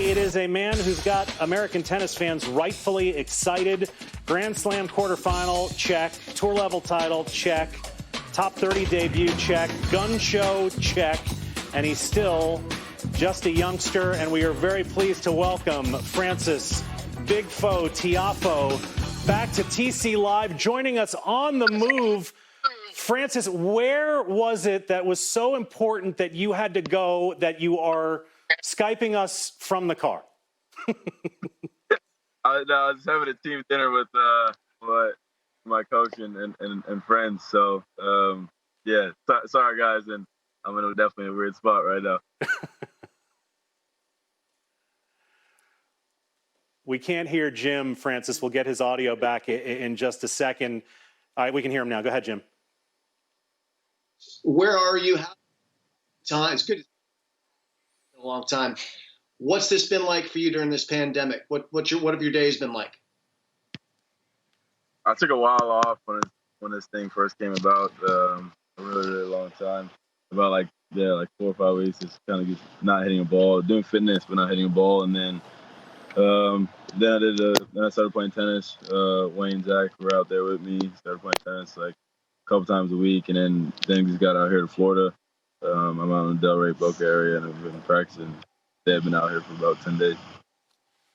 It is a man who's got American tennis fans rightfully excited. Grand Slam quarterfinal, check. Tour level title, check. Top 30 debut, check. Gun show, check. And he's still just a youngster, and we are very pleased to welcome Francis Big Foe Tiafoe back to TC Live, joining us on the move. Francis, where was it that was so important that you had to go that you are Skyping us from the car? I was having a team dinner with my coach and friends. So, yeah, sorry, guys. And I'm in definitely a weird spot right now. We can't hear Jim, Francis. We'll get his audio back in just a second. All right, we can hear him now. Go ahead, Jim. Where are you? It's good. A long time. What's this been like for you during this pandemic? What have your days been like? I took a while off when this thing first came about. A really long time. About like 4 or 5 weeks. Just kind of just not hitting a ball, doing fitness but not hitting a ball, and then I started playing tennis. Wayne and Zach were out there with me. Started playing tennis like a couple times a week, and then things got out here to Florida. I'm out in the Delray, Boca area, and I've been practicing. They've been out here for about 10 days.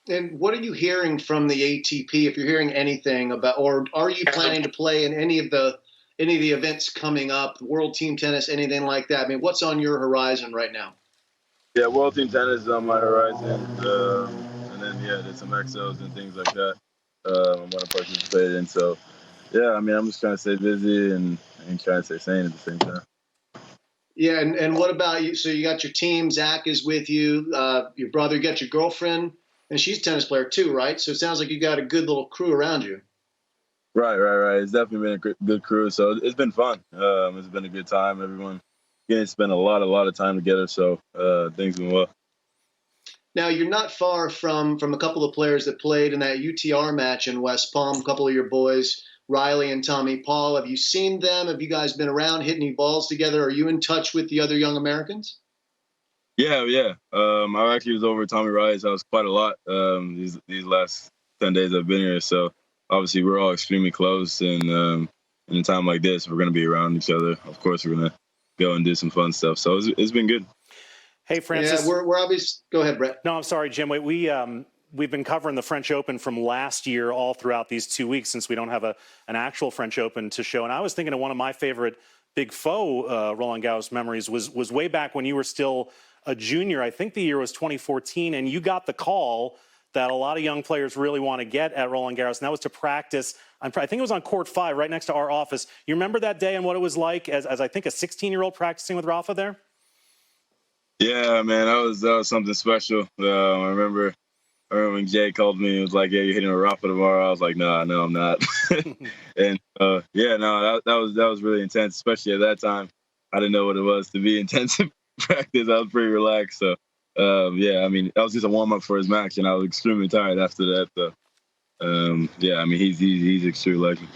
And what are you hearing from the ATP? If you're hearing anything about, or are you planning to play in any of the events coming up, World Team Tennis, anything like that? I mean, what's on your horizon right now? Yeah, World Team Tennis is on my horizon, and then there's some exos and things like that. I want to participate in. So, yeah, I mean, I'm just trying to stay busy and trying to stay sane at the same time. Yeah, and what about you? So you got your team. Zach is with you. Your brother, you got your girlfriend, and she's a tennis player too, right? So it sounds like you got a good little crew around you. Right. It's definitely been a good crew. So it's been fun. It's been a good time. Everyone getting to spend a lot of time together. So things been well. Now you're not far from a couple of players that played in that UTR match in West Palm. A couple of your boys, Riley and Tommy Paul. Have you seen them? Have you guys been around, hitting any balls together? Are you in touch with the other young Americans? Yeah. I actually was over at Tommy Riley's house quite a lot these last 10 days I've been here. So obviously we're all extremely close, and in a time like this, we're going to be around each other. Of course, we're going to go and do some fun stuff. So it's been good. Hey, Francis. Yeah, we're obviously. Go ahead, Brett. No, I'm sorry, Jim. We've been covering the French Open from last year all throughout these 2 weeks since we don't have an actual French Open to show. And I was thinking of one of my favorite Big Foe Roland Garros memories was way back when you were still a junior. I think the year was 2014, and you got the call that a lot of young players really want to get at Roland Garros, and that was to practice. I think it was on court 5 right next to our office. You remember that day and what it was like as I think a 16-year-old practicing with Rafa there? Yeah, man, that was something special. I remember when Jay called me and was like, "Yeah, you're hitting a Rafa tomorrow." I was like, "No, I'm not." And that was really intense, especially at that time. I didn't know what it was to be intense in practice. I was pretty relaxed. So, I mean, that was just a warm up for his match, and I was extremely tired after that. So, I mean, he's extremely lucky.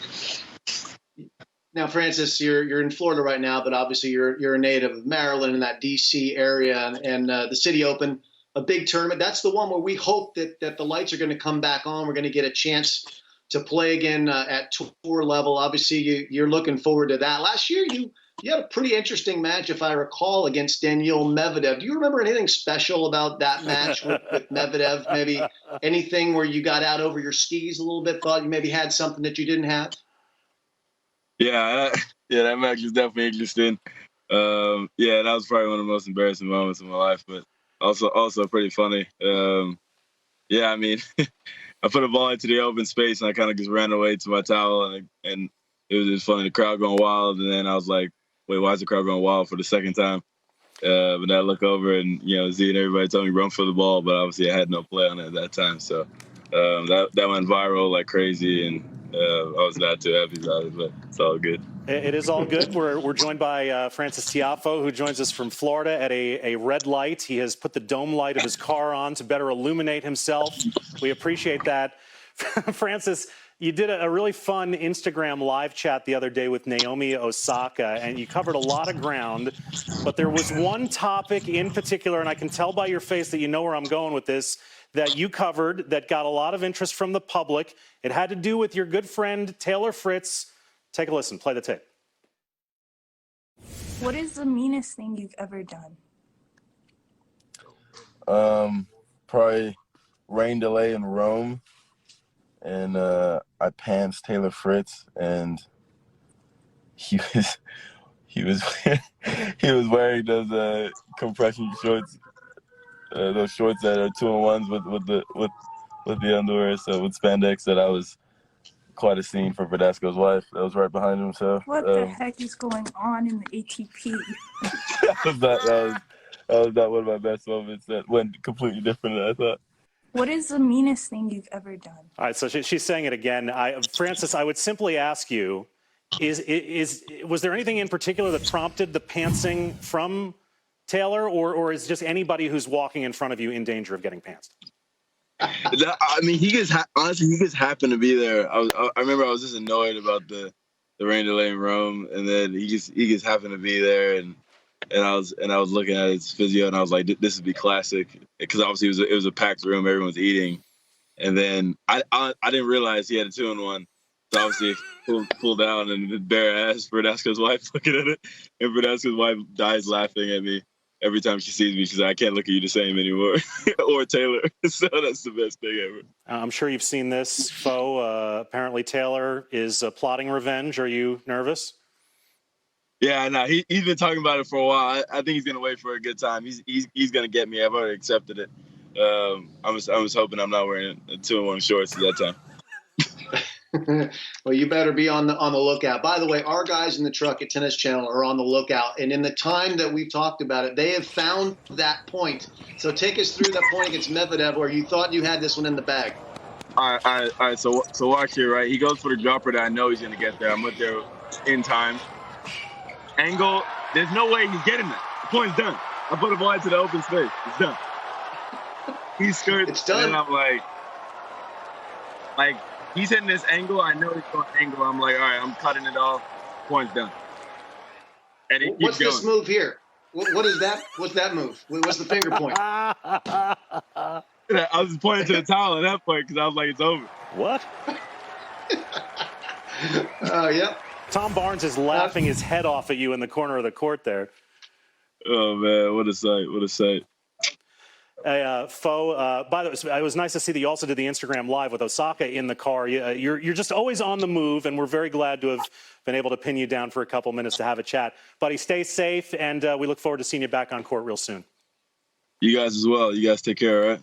Now, Francis, you're in Florida right now, but obviously you're a native of Maryland in that D.C. area, and the City Open, a big tournament. That's the one where we hope that the lights are going to come back on. We're going to get a chance to play again at tour level. Obviously, you're looking forward to that. Last year, you had a pretty interesting match, if I recall, against Daniil Medvedev. Do you remember anything special about that match with Medvedev? Maybe anything where you got out over your skis a little bit, thought you maybe had something that you didn't have? Yeah, that match was definitely interesting. That was probably one of the most embarrassing moments of my life, but also pretty funny. I mean, I put a ball into the open space and I kind of just ran away to my towel, and it was just funny. The crowd going wild, and then I was like, "Wait, why is the crowd going wild for the second time?" But then I look over and seeing everybody tell me run for the ball, but obviously I had no play on it at that time, so that went viral like crazy, and I was not too happy about it, but it's all good. It is all good. We're joined by Francis Tiafoe, who joins us from Florida at a red light. He has put the dome light of his car on to better illuminate himself. We appreciate that. Francis, You did a really fun Instagram live chat the other day with Naomi Osaka, and you covered a lot of ground. But there was one topic in particular, and I can tell by your face that you know where I'm going with this, that you covered that got a lot of interest from the public. It had to do with your good friend, Taylor Fritz. Take a listen. Play the tape. What is the meanest thing you've ever done? Probably rain delay in Rome. And I pantsed Taylor Fritz, and he was he was wearing those compression shorts, those shorts that are 2-in-1s with the underwear, so with spandex. That I was quite a scene for Verdasco's wife. That was right behind him. So What the heck is going on in the ATP? that was not one of my best moments. That went completely different than I thought. What is the meanest thing you've ever done? All right, so she's saying it again. Francis, I would simply ask you, was there anything in particular that prompted the pantsing from Taylor, or is just anybody who's walking in front of you in danger of getting pantsed? I mean, honestly, he just happened to be there. I remember I was just annoyed about the rain delay in Rome, and then he just happened to be there, and I was looking at his physio, and I was like, this would be classic, because obviously it was a packed room, everyone was eating, and then I didn't realize he had a 2-in-1, so obviously pulled down, and bare ass Verdasco's wife looking at it, and Verdasco's wife dies laughing at me every time she sees me. She's like, I can't look at you the same anymore, or Taylor. So that's the best thing ever. I'm sure you've seen this, Foe. Apparently Taylor is plotting revenge. Are you nervous? Yeah, no, he's been talking about it for a while. I think he's gonna wait for a good time. He's gonna get me. I've already accepted it. I was hoping I'm not wearing a 2-in-1 shorts at that time. Well, you better be on the lookout. By the way, our guys in the truck at Tennis Channel are on the lookout, and in the time that we've talked about it, they have found that point. So take us through that point against Medvedev where you thought you had this one in the bag. All right. So watch here, right? He goes for the dropper that I know he's gonna get there. I'm with there in time. Angle, there's no way he's getting that. The point's done. I put a ball into the open space. It's done. He skirts. It's done. And I'm like he's hitting this angle. I know he's going angle. I'm like, all right, I'm cutting it off. Point's done. And it What's keeps this move here? What is that? What's that move? What's the finger point? I was pointing to the towel at that point because I was like, it's over. What? Yep. Tom Barnes is laughing his head off at you in the corner of the court there. Oh, man, what a sight, what a sight. Hey, Foe, by the way, it was nice to see that you also did the Instagram Live with Osaka in the car. You're just always on the move, and we're very glad to have been able to pin you down for a couple minutes to have a chat. Buddy, stay safe, and we look forward to seeing you back on court real soon. You guys as well. You guys take care, all right?